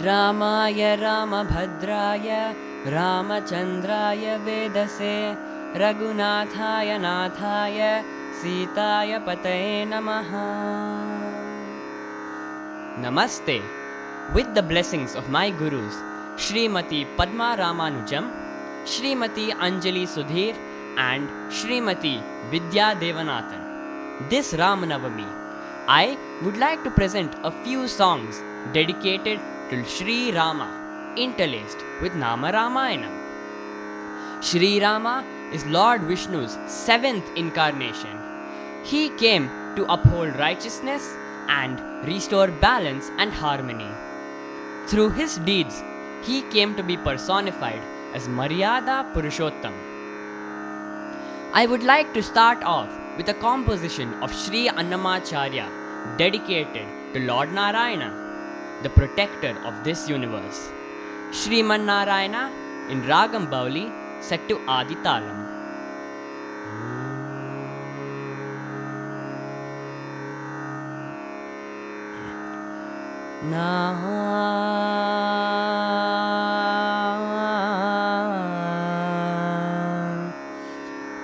रामाय रामभद्राय रामचन्द्राय वेदसे रघुनाथाय नाथाय सीताय पतये नमः. Namaste. With the blessings of my gurus, Srimati Padma Ramanujam, Srimati Anjali Sudhir and Srimati Vidya Devanathan. This Ramanavami, I would like to present a few songs dedicated to Sri Rama, interlaced with Nama Ramayanam. Sri Rama is Lord Vishnu's seventh incarnation. He came to uphold righteousness and restore balance and harmony. Through his deeds, he came to be personified as Maryada Purushottam. I would like to start off with a composition of Sri Annamacharya dedicated to Lord Narayana, the protector of this universe. Sriman Narayana in Ragam Bauli set to Aditalam.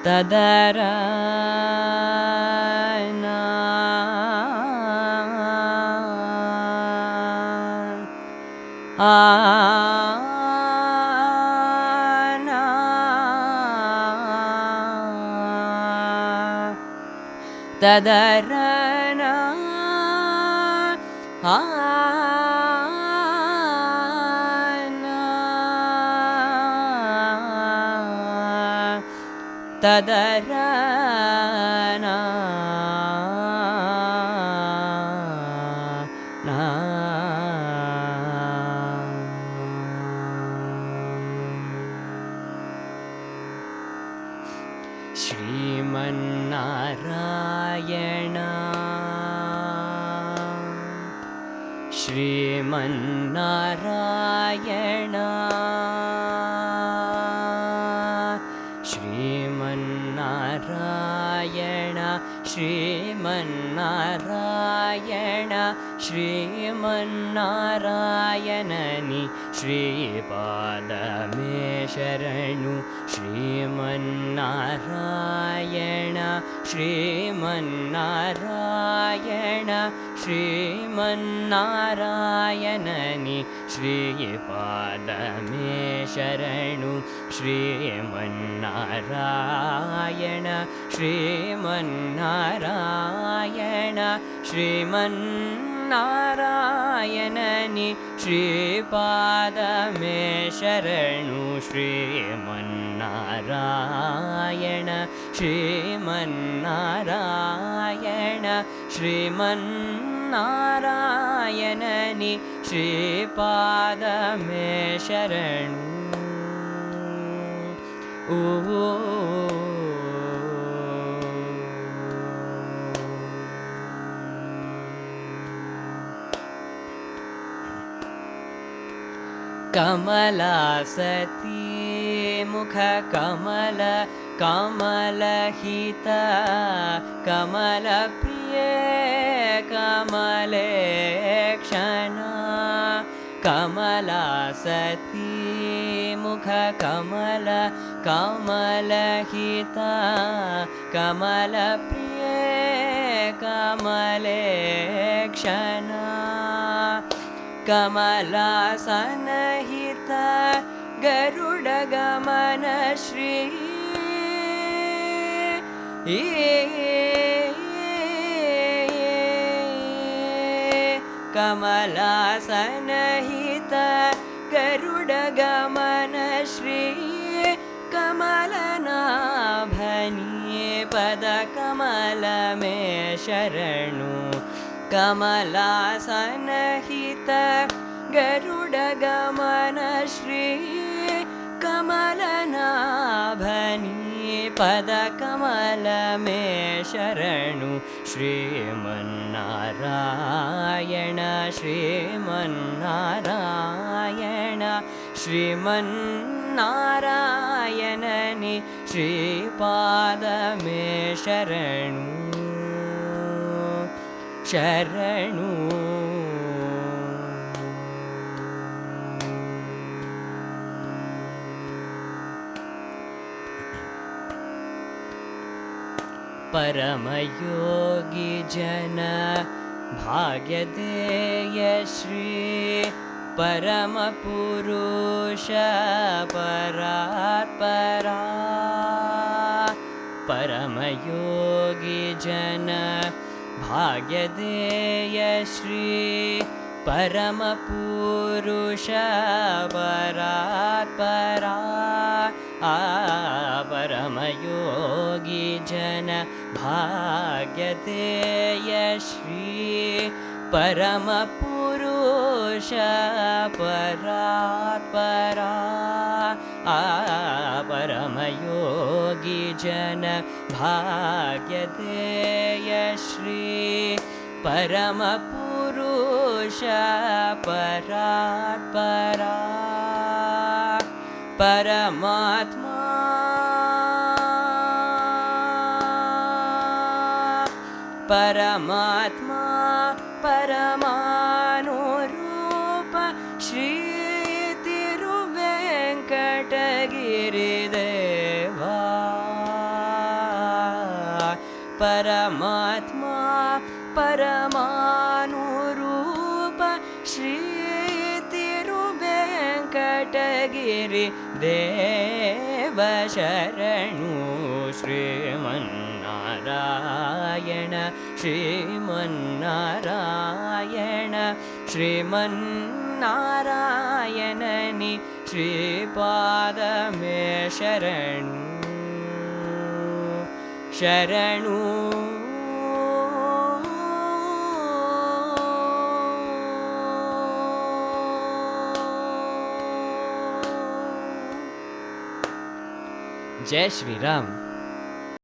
Tadara Tadarana Tadarana Srimannarayana Srimannarayana Srimannarayana Srimannarayana Srimannarayanani Sripadame Sharanu Srimannarayana Srimannarayana Srimannarayanani Sripadame Sharanu Srimannarayana Srimannarayana Srimannarayanani Sripadame Sharanu Srimannarayana Srimannarayana Srimannarayanani Sripadame Sharanu. Kamala Sati Mukha Kamala Kamala Hita Kamala Priye Kamale Kshana Kamala Sati Mukha Kamala Kamala Hita Kamala Priye Kamale Kshana Kamala Sanahita Garuda Gamana Shri Kamala Sanahita Garuda Gamana Shri Kamala Nabhani Pada Kamala Me Sharanu Kamala Sanahita Garuda Gamana Shri Kamala Nabhani Pada Kamala Me Sharanu Srimannarayana Srimannarayana Srimannarayanani Sripadame Sharanu Sharanu परमयोगी जन भाग्यदेय श्री परमपुरुष परात्परा परमयोगी जन भाग्यदेय श्री परमपुरुष परात्परा परमयोगी जन भाग्यदेय श्री परमपुरुष परात्परा परमयोगी जन भाग्यदेय श्री परमपुरुष परात्परा परमात्मा परमात्मा परमानुरूप श्री तिरुवेंकटगिरिदेवा परमात्मा परमानुरूप श्री तिरुवेंकटगिरिदेव शरणु श्रीमन्नारायण श्रीमन्नारायण श्रीमन्नारायणनि श्रीपादमे शरणु शरणु जय श्री राम।